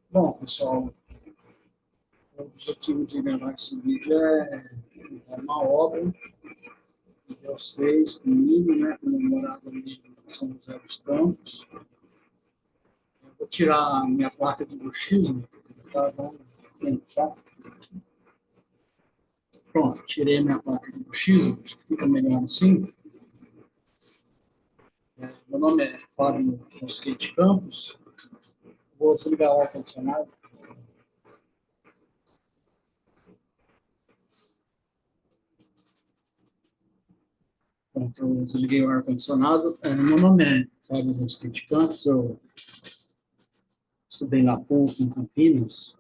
Bom, pessoal, o objetivo de gravar esse vídeo é uma obra que Deus fez comigo, né, quando eu morava ali em São José dos Campos. Eu vou tirar a minha placa de bruxismo, tá? Vamos tentar. Pronto, tirei a minha placa de bruxismo, acho que fica melhor assim. Meu nome é Fábio Mosquete Campos, vou desligar o ar-condicionado. Pronto, eu desliguei o ar-condicionado. Meu nome é Fábio Mosquete Campos, eu estudei na PUC, em Campinas.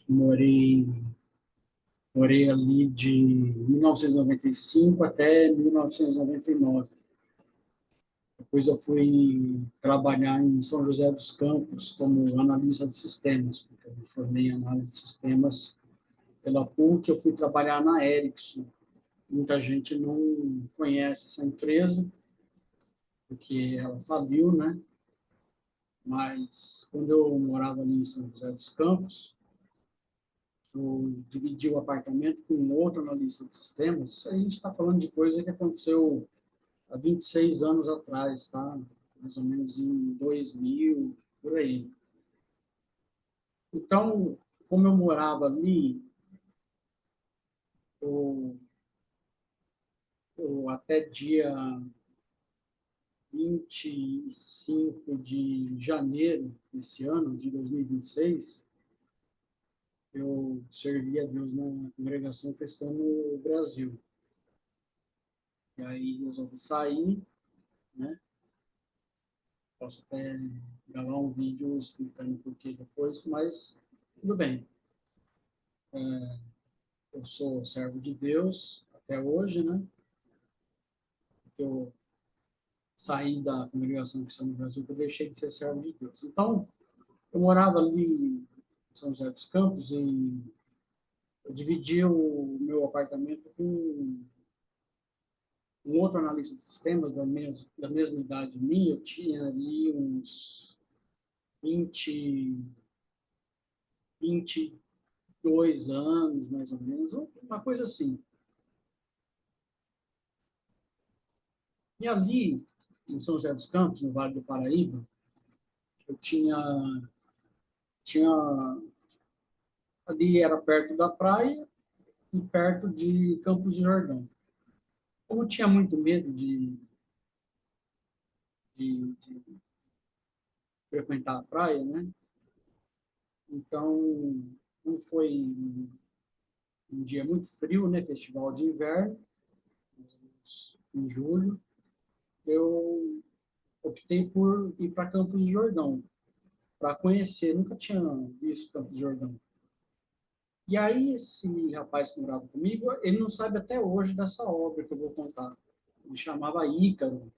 Morei, morei ali de 1995 até 1999. Depois eu fui trabalhar em São José dos Campos como analista de sistemas, porque eu me formei em análise de sistemas pela PUC. Eu fui trabalhar na Ericsson. Muita gente não conhece essa empresa, porque ela faliu, né? Mas quando eu morava ali em São José dos Campos, eu dividi o apartamento com outro analista de sistemas. A gente está falando de coisa que aconteceu há 26 anos atrás, tá? Mais ou menos em 2000, por aí. Então, como eu morava ali, eu, eu até dia 25 de janeiro desse ano, de 2026, eu servi a Deus na congregação cristã no Brasil. E aí resolvi sair, né? Posso até gravar um vídeo explicando por que depois, mas tudo bem. Eu sou servo de Deus até hoje, né? Eu saí da congregação cristã no Brasil, que eu deixei de ser servo de Deus. Então, eu morava ali em São José dos Campos e eu dividi o meu apartamento com um outro analista de sistemas da mesma idade minha. Eu tinha ali uns 20, 22 anos, mais ou menos, uma coisa assim. E ali, em São José dos Campos, no Vale do Paraíba, eu tinha ali era perto da praia e perto de Campos do Jordão. Como eu tinha muito medo de frequentar a praia, né? Então, não foi um dia muito frio, né? Festival de inverno, em julho, eu optei por ir para Campos do Jordão, para conhecer. Nunca tinha visto Campos do Jordão. E aí, esse rapaz que morava comigo, ele não sabe até hoje dessa obra que eu vou contar. Ele chamava Ícaro,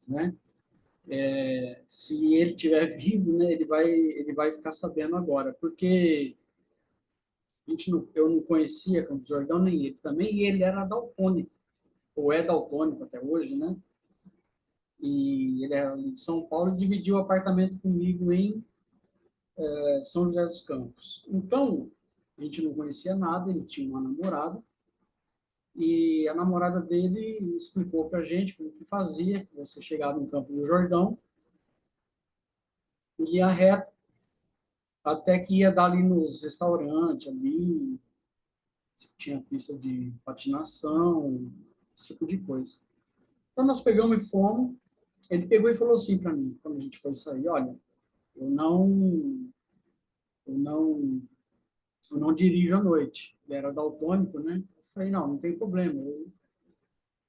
né? Se ele estiver vivo, né, ele vai ficar sabendo agora, porque eu não conhecia Campos do Jordão, nem ele também, e ele era daltônico, ou é daltônico até hoje, né? E ele era de São Paulo e dividiu o apartamento comigo em São José dos Campos. Então, a gente não conhecia nada, ele tinha uma namorada, e a namorada dele explicou para a gente como que fazia, que você chegava em Campo do Jordão, ia reto, até que ia dar ali nos restaurantes, ali, tinha pista de patinação, esse tipo de coisa. Então, nós pegamos e fomos. Ele pegou e falou assim para mim, quando a gente foi sair: olha, eu não, eu não, eu não dirijo à noite. Ele era daltônico, né? Eu falei: não, não tem problema,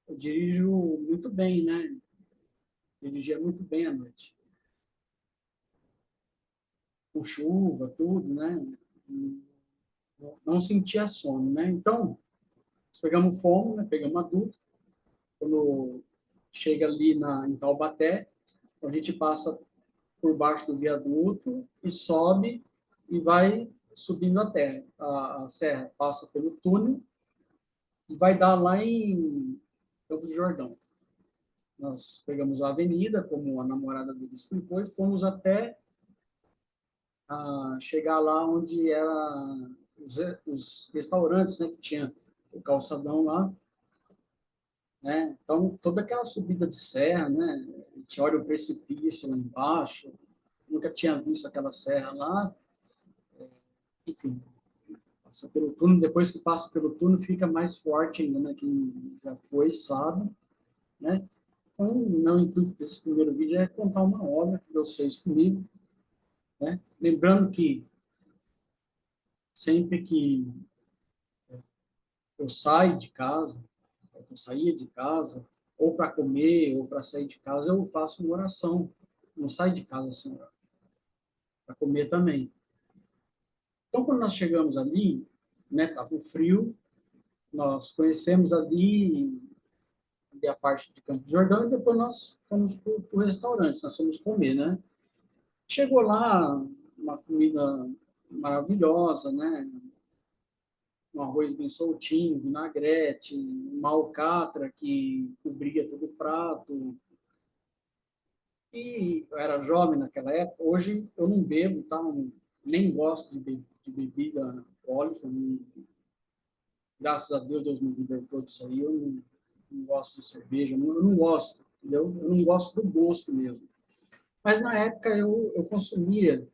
eu dirijo muito bem, né? Dirigia muito bem à noite. Com chuva, tudo, né? Não sentia sono, né? Então, nós pegamos fome, né? Pegamos adulto. Quando chega ali em Taubaté, a gente passa por baixo do viaduto e sobe e vai subindo a terra, a serra, passa pelo túnel e vai dar lá em Campos do Jordão. nós pegamos a avenida, como a namorada dele explicou, e fomos até chegar lá onde era os restaurantes, né, que tinha o calçadão lá, né? Então, toda aquela subida de serra, né? A gente olha o precipício lá embaixo, nunca tinha visto aquela serra lá, enfim, passa pelo túnel, depois que passa pelo túnel fica mais forte ainda, né? Quem já foi sabe, né? Então, o meu intuito desse primeiro vídeo é contar uma obra que Deus fez comigo, né? Lembrando que sempre que eu saio de casa, eu saía de casa, ou para comer, ou para sair de casa, eu faço uma oração. Não saio de casa sem orar, para comer também. Então, quando nós chegamos ali, né, estava um frio, nós conhecemos ali a parte de Campo de Jordão e depois nós fomos para o restaurante, nós fomos comer, né? Chegou lá uma comida maravilhosa, né? Um arroz bem soltinho, vinagrete, uma alcatra que cobria todo o prato. E eu era jovem naquela época. Hoje eu não bebo, tá? Nem gosto de bebida alcoólica. Não, graças a Deus, Deus me libertou disso aí. Eu não gosto de cerveja, eu não gosto, entendeu? Eu não gosto do gosto mesmo. Mas na época eu consumia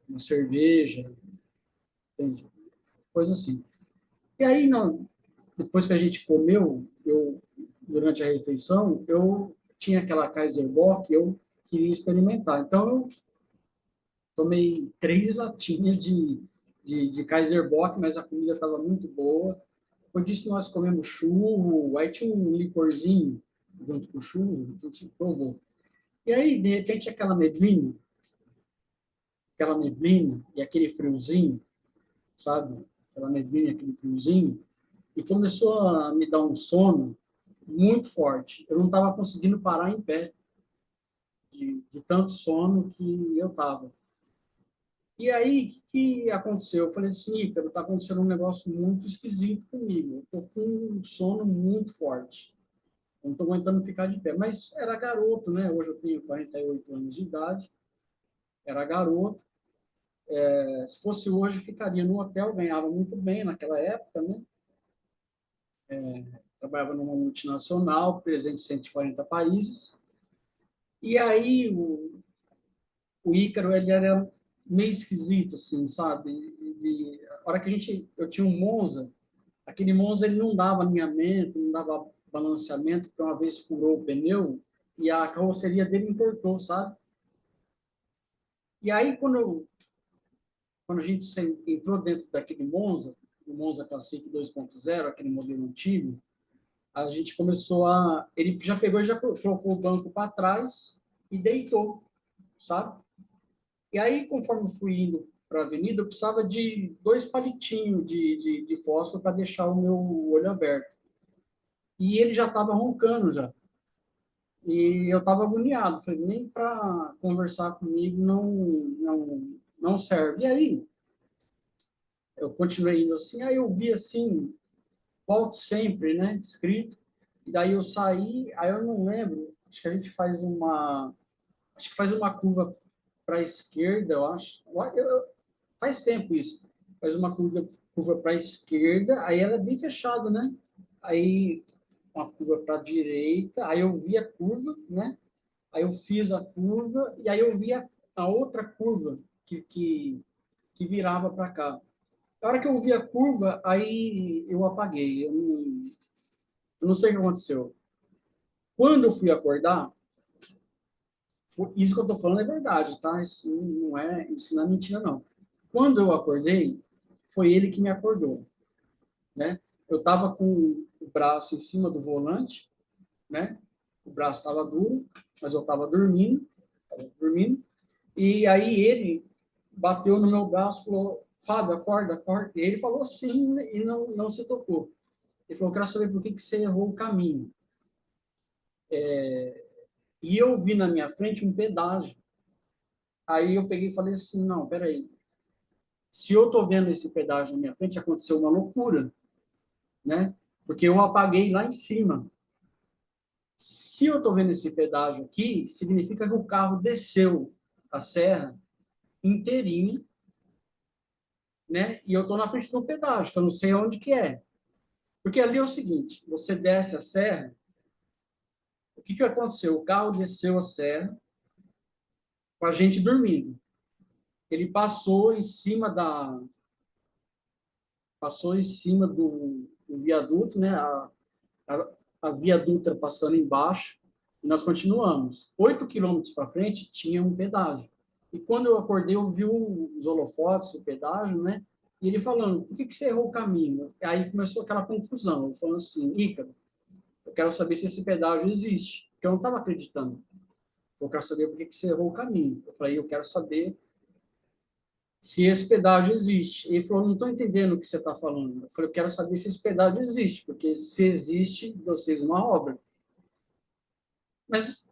uma cerveja, entende? Coisa assim. E aí, não, depois que a gente comeu, durante a refeição, eu tinha aquela Kaiser Bock, eu queria experimentar. Então, eu tomei 3 latinhas de Kaiser Bock, mas a comida estava muito boa. Depois disso, nós comemos churro, aí tinha um licorzinho junto com o churro, a gente provou. E aí, de repente, aquela neblina e aquele friozinho, sabe? Aquela neblina e aquele friozinho, e começou a me dar um sono muito forte. Eu não estava conseguindo parar em pé de tanto sono que eu estava. E aí, o que aconteceu? Eu falei assim, Ícaro, está acontecendo um negócio muito esquisito comigo. Eu estou com um sono muito forte. Eu não estou aguentando ficar de pé. Mas era garoto, né? Hoje eu tenho 48 anos de idade. Era garoto. Se fosse hoje, ficaria no hotel. Ganhava muito bem naquela época, né? Trabalhava numa multinacional, presente em 140 países. E aí, o Ícaro, ele era meio esquisito, assim, sabe? A hora que eu tinha um Monza, aquele Monza ele não dava alinhamento, não dava balanceamento, porque uma vez furou o pneu e a carroceria dele entortou, sabe? E aí, quando a gente entrou dentro daquele Monza, o Monza Classic 2.0, aquele modelo antigo, a gente começou a... Ele já pegou e já colocou o banco para trás e deitou, sabe? E aí, conforme fui indo para a avenida, eu precisava de 2 palitinhos de fósforo para deixar o meu olho aberto. E ele já estava roncando já. E eu estava agoniado. Falei, nem para conversar comigo não serve. E aí, eu continuei indo assim. Aí eu vi assim, volte sempre, né? Escrito. E daí eu saí. Aí eu não lembro. Acho que a gente faz uma. Acho que faz uma curva para a esquerda, eu acho. Faz tempo isso. Faz uma curva para a esquerda, aí ela é bem fechada, né? Aí uma curva para a direita, aí eu vi a curva, né? Aí eu fiz a curva e aí eu vi a outra curva que virava para cá. Na hora que eu vi a curva, aí eu apaguei. Eu não sei o que aconteceu. Quando eu fui acordar, isso que eu estou falando é verdade, tá? Isso não é mentira, não. Quando eu acordei, foi ele que me acordou, né? Eu estava com o braço em cima do volante, né? O braço estava duro, mas eu estava dormindo. E aí ele bateu no meu braço, e falou: Fábio, acorda, acorda. E ele falou sim e não se tocou. Ele falou: quero saber por que você errou o caminho. E eu vi na minha frente um pedágio. Aí eu peguei e falei assim: não, peraí. Se eu estou vendo esse pedágio na minha frente, aconteceu uma loucura, né? Porque eu apaguei lá em cima. se eu estou vendo esse pedágio aqui, significa que o carro desceu a serra inteirinho, né? E eu estou na frente do pedágio, que eu não sei onde que é. Porque ali é o seguinte, você desce a serra, o que aconteceu? O carro desceu a serra com a gente dormindo. Ele passou em cima do viaduto, né? A, a Via Dutra passando embaixo, e nós continuamos. 8 quilômetros para frente tinha um pedágio. E quando eu acordei, eu vi os holofotes, o pedágio, né? E ele falando, por que você errou o caminho? Aí começou aquela confusão. Eu falando assim, Ícaro, eu quero saber se esse pedágio existe. Porque eu não estava acreditando. Eu quero saber por que você errou o caminho. Eu falei, eu quero saber se esse pedágio existe. Ele falou, não estou entendendo o que você está falando. Eu falei, eu quero saber se esse pedágio existe, porque se existe, vocês uma obra. Mas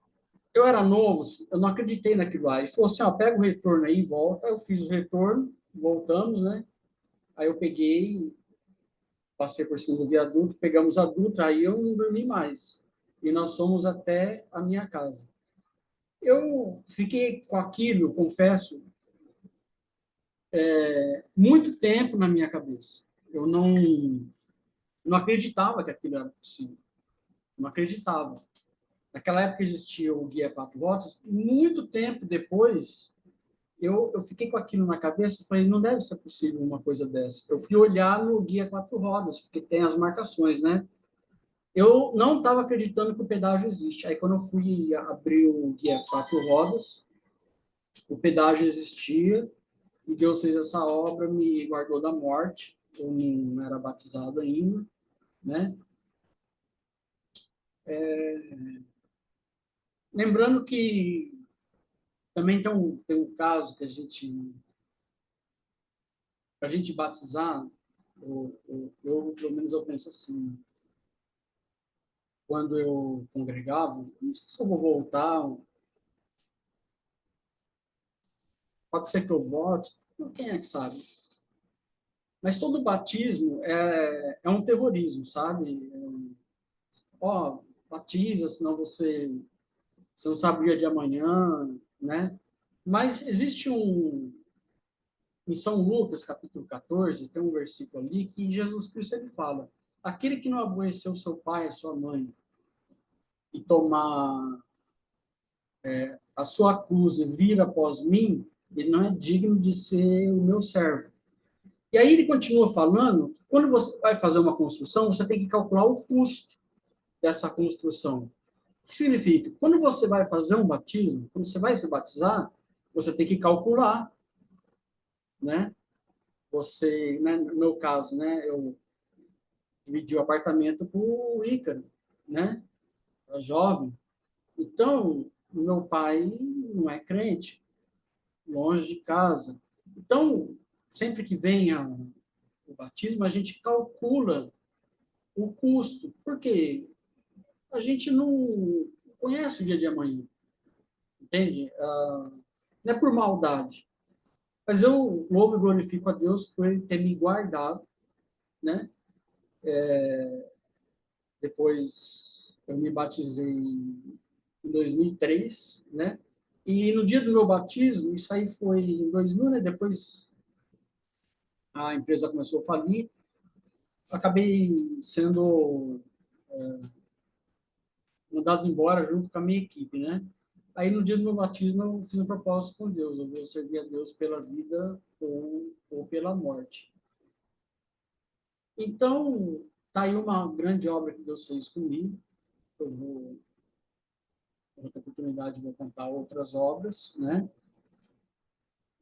eu era novo, eu não acreditei naquilo lá. Ele falou assim, ó, pega o retorno aí e volta. Eu fiz o retorno, voltamos, né? Aí eu peguei, passei por cima do viaduto, pegamos a Dutra, aí eu não dormi mais. E nós fomos até a minha casa. Eu fiquei com aquilo, confesso, muito tempo na minha cabeça. Eu não acreditava que aquilo era possível. Não acreditava. Naquela época existia o Guia Quatro Rodas. Muito tempo depois, eu fiquei com aquilo na cabeça e falei, não deve ser possível uma coisa dessa. Eu fui olhar no Guia Quatro Rodas, porque tem as marcações, né? Eu não estava acreditando que o pedágio existe. Aí, quando eu fui abrir o Guia Quatro Rodas, o pedágio existia e Deus fez essa obra, me guardou da morte. Eu não era batizado ainda, né? Lembrando que também tem um caso que a gente batizar, pelo menos eu penso assim, quando eu congregava, não sei se eu vou voltar, pode ser que eu volte, quem é que sabe? Mas todo batismo é um terrorismo, sabe? Ó, batiza, senão você não sabe o dia de amanhã, né? Mas existe em São Lucas, capítulo 14, tem um versículo ali que Jesus Cristo ele fala: aquele que não aborreceu seu pai, a sua mãe, e tomar a sua cruz e vir após mim, ele não é digno de ser o meu servo. E aí ele continua falando que quando você vai fazer uma construção, você tem que calcular o custo dessa construção. O que significa? Quando você vai fazer um batismo, quando você vai se batizar, você tem que calcular, né? Você, né, no meu caso, né, eu dividi o apartamento com o Ícaro, né? Era jovem. Então, meu pai não é crente, longe de casa. Então, sempre que vem o batismo, a gente calcula o custo. Por quê? A gente não conhece o dia de amanhã, entende? Não é por maldade. Mas eu louvo e glorifico a Deus por ele ter me guardado, né? Depois eu me batizei em 2003, né? E no dia do meu batismo, isso aí foi em 2000, né? Depois a empresa começou a falir, acabei sendo mandado embora junto com a minha equipe, né? Aí no dia do meu batismo eu fiz um propósito com Deus, eu vou servir a Deus pela vida ou pela morte. Então, tá aí uma grande obra que Deus fez comigo. Eu vou, em outra oportunidade, vou contar outras obras, né?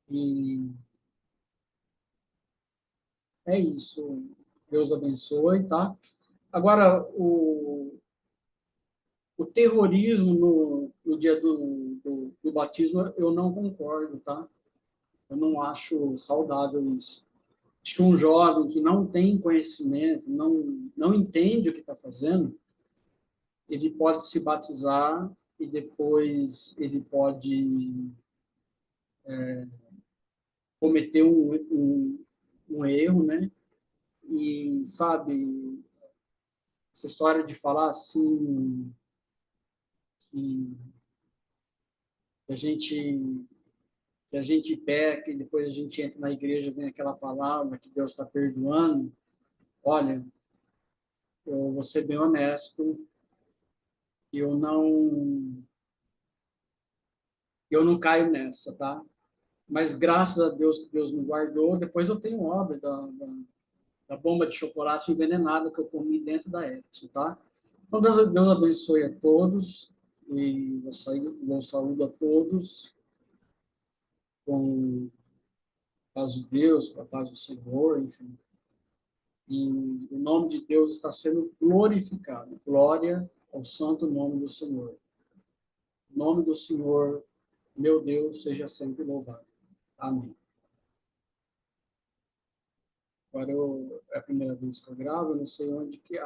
E é isso. Deus abençoe, tá? Agora, o terrorismo no dia do batismo, eu não concordo, tá? Eu não acho saudável isso. Acho que um jovem que não tem conhecimento, não entende o que está fazendo, ele pode se batizar e depois ele pode cometer um erro, né? E, sabe, essa história de falar assim, que a gente que a gente peca e depois a gente entra na igreja, vem aquela palavra que Deus está perdoando. Olha, eu vou ser bem honesto, eu não eu não caio nessa, tá? Mas graças a Deus que Deus me guardou. Depois eu tenho obra da bomba de chocolate envenenada que eu comi dentro da Edson, tá? Então Deus abençoe a todos e eu saúdo a todos com a paz de Deus, com a paz do Senhor, enfim. E o nome de Deus está sendo glorificado. Glória ao santo nome do Senhor. O nome do Senhor, meu Deus, seja sempre louvado. Amém. Agora é a primeira vez que eu gravo, eu não sei onde que...